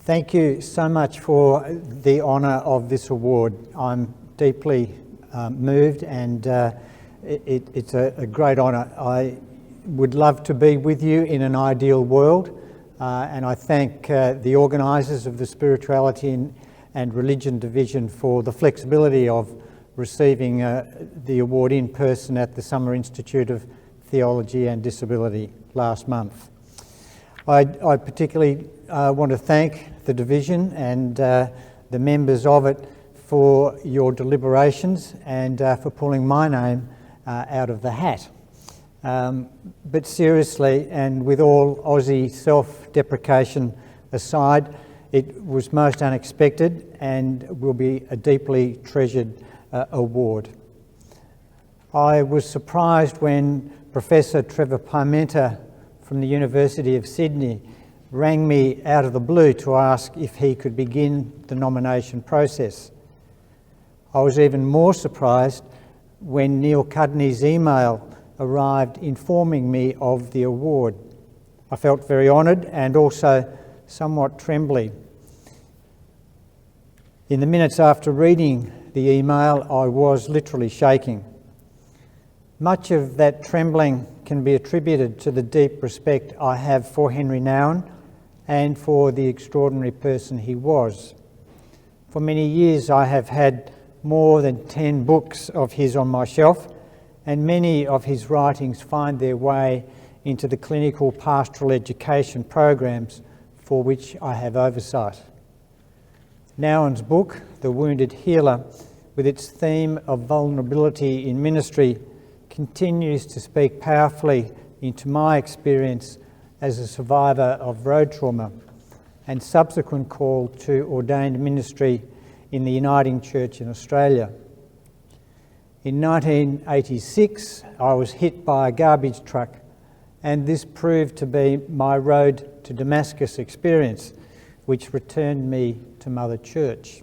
Thank you so much for the honour of this award. I'm deeply moved, and it's a great honour. I would love to be with you in an ideal world, and I thank the organisers of the Spirituality and Religion Division for the flexibility of receiving the award in person at the Summer Institute of Theology and Disability last month. I particularly want to thank the division and the members of it for your deliberations and for pulling my name out of the hat. But seriously, and with all Aussie self-deprecation aside, it was most unexpected and will be a deeply treasured award. I was surprised when Professor Trevor Parmenter from the University of Sydney rang me out of the blue to ask if he could begin the nomination process. I was even more surprised when Neil Cudney's email arrived informing me of the award. I felt very honoured and also somewhat trembly. In the minutes after reading the email, I was literally shaking. Much of that trembling can be attributed to the deep respect I have for Henri Nouwen and for the extraordinary person he was. For many years I have had more than 10 books of his on my shelf, and many of his writings find their way into the clinical pastoral education programs for which I have oversight. Nouwen's book, The Wounded Healer, with its theme of vulnerability in ministry, continues to speak powerfully into my experience as a survivor of road trauma and subsequent call to ordained ministry in the Uniting Church in Australia. In 1986, I was hit by a garbage truck, and this proved to be my road to Damascus experience, which returned me to Mother Church.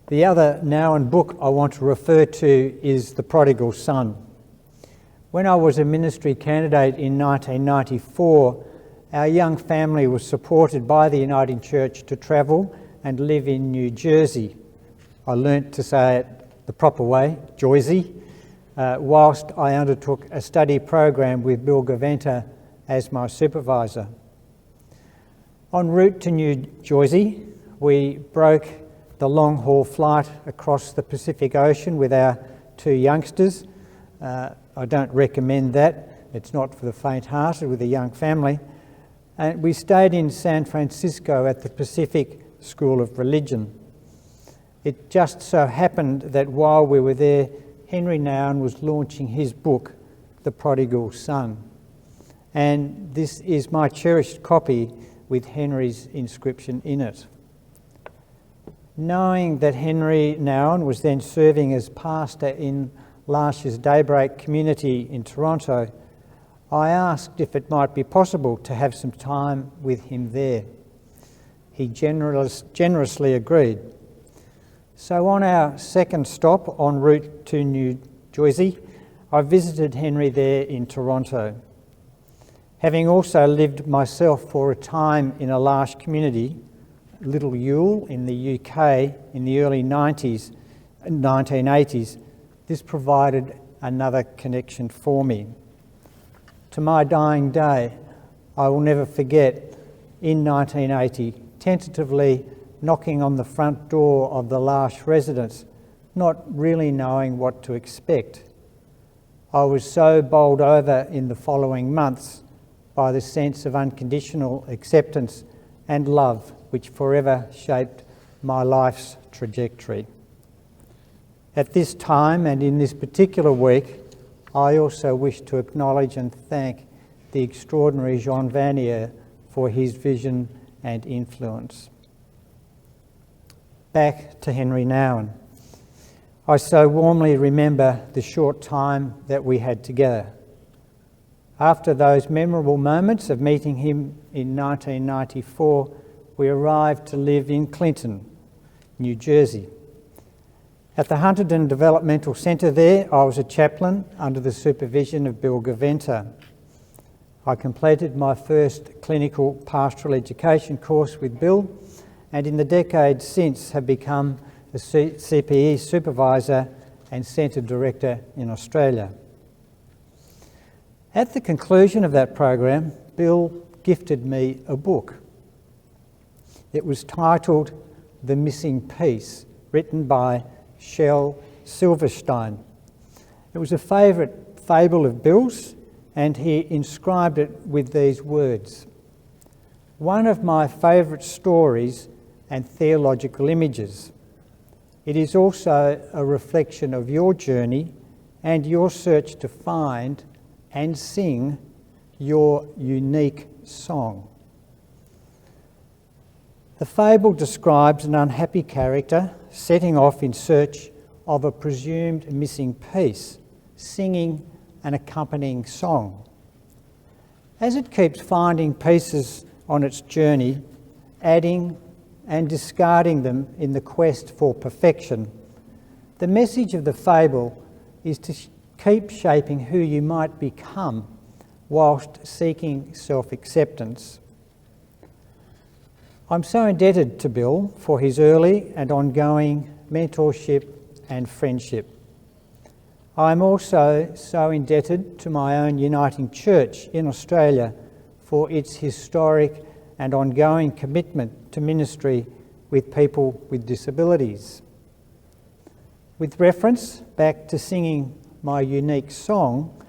The other Nouwen book I want to refer to is The Prodigal Son. When I was a ministry candidate in 1994, our young family was supported by the Uniting Church to travel and live in New Jersey. I learnt to say it the proper way, Joyzy, whilst I undertook a study program with Bill Gaventa as my supervisor. En route to New Jersey, we broke the long-haul flight across the Pacific Ocean with our 2 youngsters. I don't recommend that. It's not for the faint-hearted with a young family. And we stayed in San Francisco at the Pacific School of Religion. It just so happened that while we were there, Henri Nouwen was launching his book, The Prodigal Son. And this is my cherished copy with Henri's inscription in it. Knowing that Henri Nouwen was then serving as pastor in L'Arches Daybreak community in Toronto, I asked if it might be possible to have some time with him there. He generously agreed. So on our second stop en route to New Jersey, I visited Henri there in Toronto. Having also lived myself for a time in a L'Arche community, Little Yule in the UK in the early 1980s, this provided another connection for me. To my dying day, I will never forget, in 1980, tentatively knocking on the front door of the L'Arche residence, not really knowing what to expect. I was so bowled over in the following months by the sense of unconditional acceptance and love which forever shaped my life's trajectory. At this time and in this particular week, I also wish to acknowledge and thank the extraordinary Jean Vanier for his vision and influence. Back to Henri Nouwen. I so warmly remember the short time that we had together. After those memorable moments of meeting him in 1994, we arrived to live in Clinton, New Jersey. At the Hunterdon Developmental Centre there, I was a chaplain under the supervision of Bill Gaventa. I completed my first clinical pastoral education course with Bill and in the decades since have become a CPE supervisor and centre director in Australia. At the conclusion of that program, Bill gifted me a book. It was titled The Missing Piece, written by Shel Silverstein. It was a favourite fable of Bill's, and he inscribed it with these words: "One of my favourite stories and theological images. It is also a reflection of your journey and your search to find and sing your unique song." The fable describes an unhappy character setting off in search of a presumed missing piece, singing an accompanying song. As it keeps finding pieces on its journey, adding and discarding them in the quest for perfection, the message of the fable is to keep shaping who you might become whilst seeking self-acceptance. I'm so indebted to Bill for his early and ongoing mentorship and friendship. I'm also so indebted to my own Uniting Church in Australia for its historic and ongoing commitment to ministry with people with disabilities. With reference back to singing my unique song,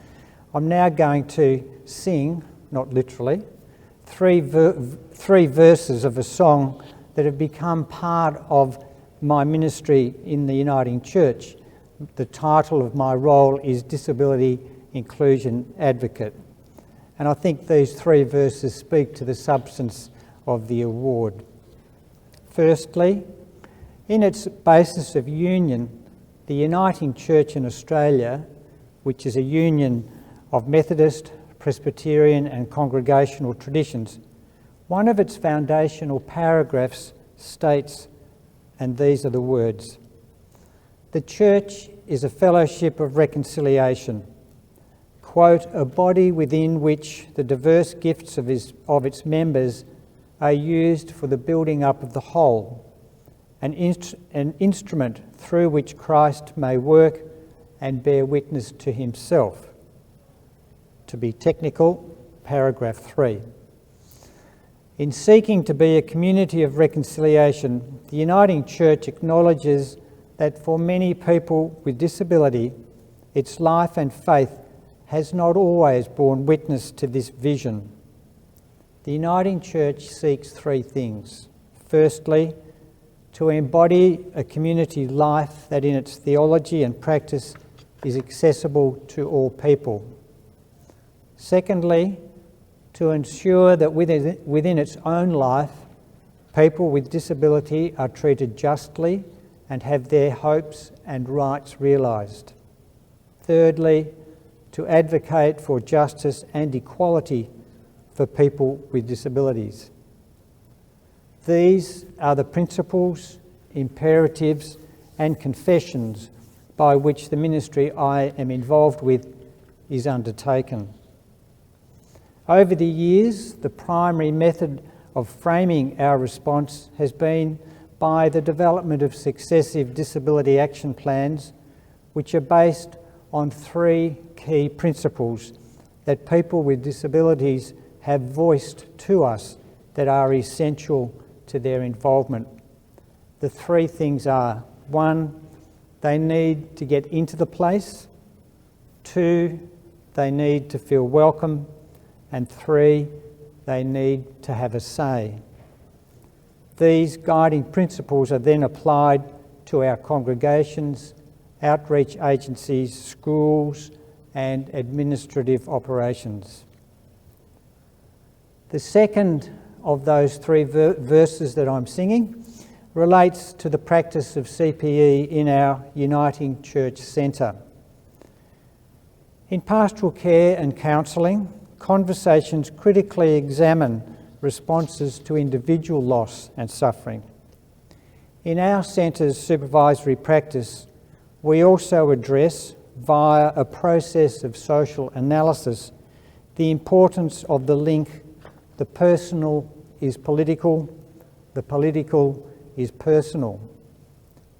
I'm now going to sing, not literally, three verses of a song that have become part of my ministry in the Uniting Church. The title of my role is Disability Inclusion Advocate. And I think these three verses speak to the substance of the award. Firstly, in its basis of union, the Uniting Church in Australia, which is a union of Methodist, Presbyterian and Congregational traditions, one of its foundational paragraphs states, and these are the words: "The Church is a fellowship of reconciliation, quote, a body within which the diverse gifts of its members are used for the building up of the whole, an instrument through which Christ may work and bear witness to himself." To be technical, paragraph 3. In seeking to be a community of reconciliation, the Uniting Church acknowledges that for many people with disability, its life and faith has not always borne witness to this vision. The Uniting Church seeks three things. Firstly, to embody a community life that in its theology and practice is accessible to all people. Secondly, to ensure that within its own life, people with disability are treated justly and have their hopes and rights realised. Thirdly, to advocate for justice and equality for people with disabilities. These are the principles, imperatives and confessions by which the ministry I am involved with is undertaken. Over the years, the primary method of framing our response has been by the development of successive disability action plans, which are based on three key principles that people with disabilities have voiced to us that are essential to their involvement. The three things are: 1, they need to get into the place; 2, they need to feel welcome; and 3, they need to have a say. These guiding principles are then applied to our congregations, outreach agencies, schools, and administrative operations. The second of those three verses that I'm singing relates to the practice of CPE in our Uniting Church Centre. In pastoral care and counselling, conversations critically examine responses to individual loss and suffering. In our centre's supervisory practice, we also address, via a process of social analysis, the importance of the link: the personal is political, the the political is personal,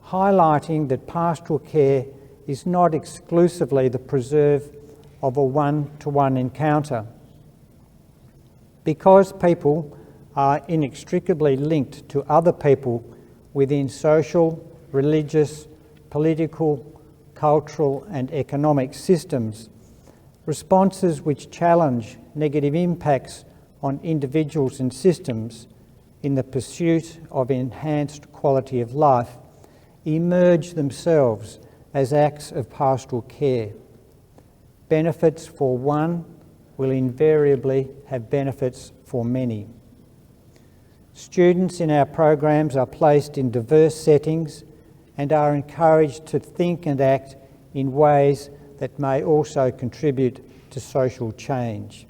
highlighting that pastoral care is not exclusively the preserve of a one-to-one encounter. Because people are inextricably linked to other people within social, religious, political, cultural and economic systems, responses which challenge negative impacts on individuals and systems in the pursuit of enhanced quality of life emerge themselves as acts of pastoral care. Benefits for one will invariably have benefits for many. Students in our programs are placed in diverse settings and are encouraged to think and act in ways that may also contribute to social change.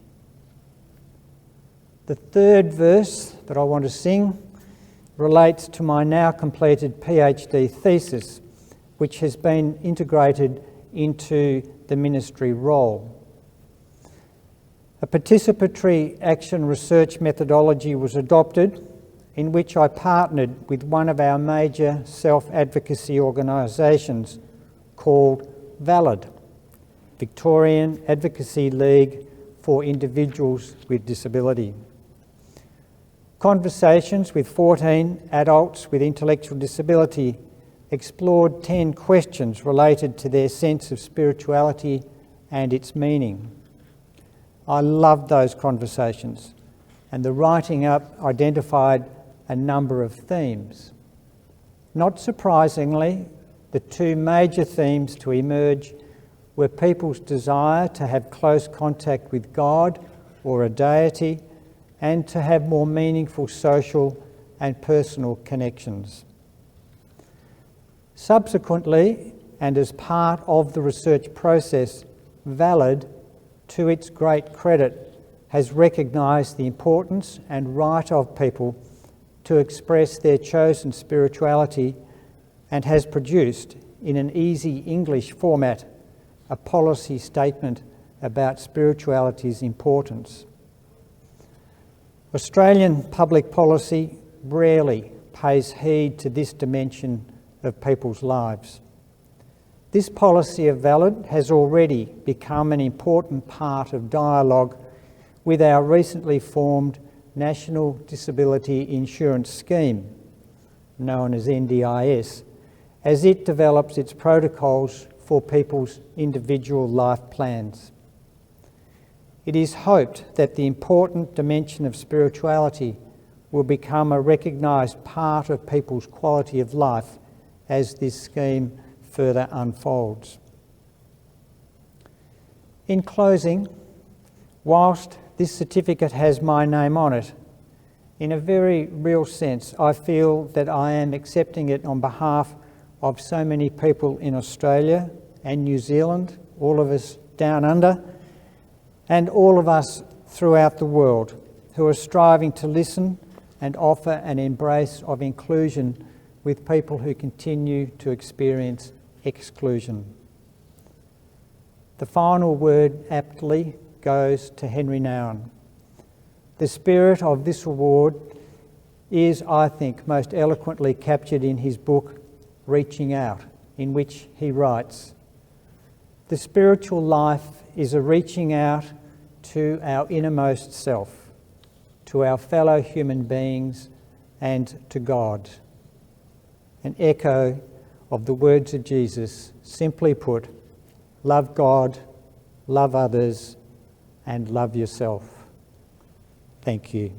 The third verse that I want to sing relates to my now completed PhD thesis, which has been integrated into the ministry role. A participatory action research methodology was adopted, in which I partnered with one of our major self-advocacy organisations called VALID, Victorian Advocacy League for Individuals with Disability. Conversations with 14 adults with intellectual disability explored 10 questions related to their sense of spirituality and its meaning. I loved those conversations, and the writing up identified a number of themes. Not surprisingly, the two major themes to emerge were people's desire to have close contact with God or a deity, and to have more meaningful social and personal connections. Subsequently, and as part of the research process, VALID, to its great credit, has recognised the importance and right of people to express their chosen spirituality and has produced, in an easy English format, a policy statement about spirituality's importance. Australian public policy rarely pays heed to this dimension of people's lives. This policy of VALID has already become an important part of dialogue with our recently formed National Disability Insurance Scheme, known as NDIS, as it develops its protocols for people's individual life plans. It is hoped that the important dimension of spirituality will become a recognised part of people's quality of life as this scheme further unfolds. In closing, whilst this certificate has my name on it, in a very real sense, I feel that I am accepting it on behalf of so many people in Australia and New Zealand, all of us down under, and all of us throughout the world who are striving to listen and offer an embrace of inclusion with people who continue to experience exclusion. The final word aptly goes to Henri Nouwen. The spirit of this award is, I think, most eloquently captured in his book, Reaching Out, in which he writes, "The spiritual life is a reaching out to our innermost self, to our fellow human beings, and to God." An echo of the words of Jesus, simply put, love God, love others, and love yourself. Thank you.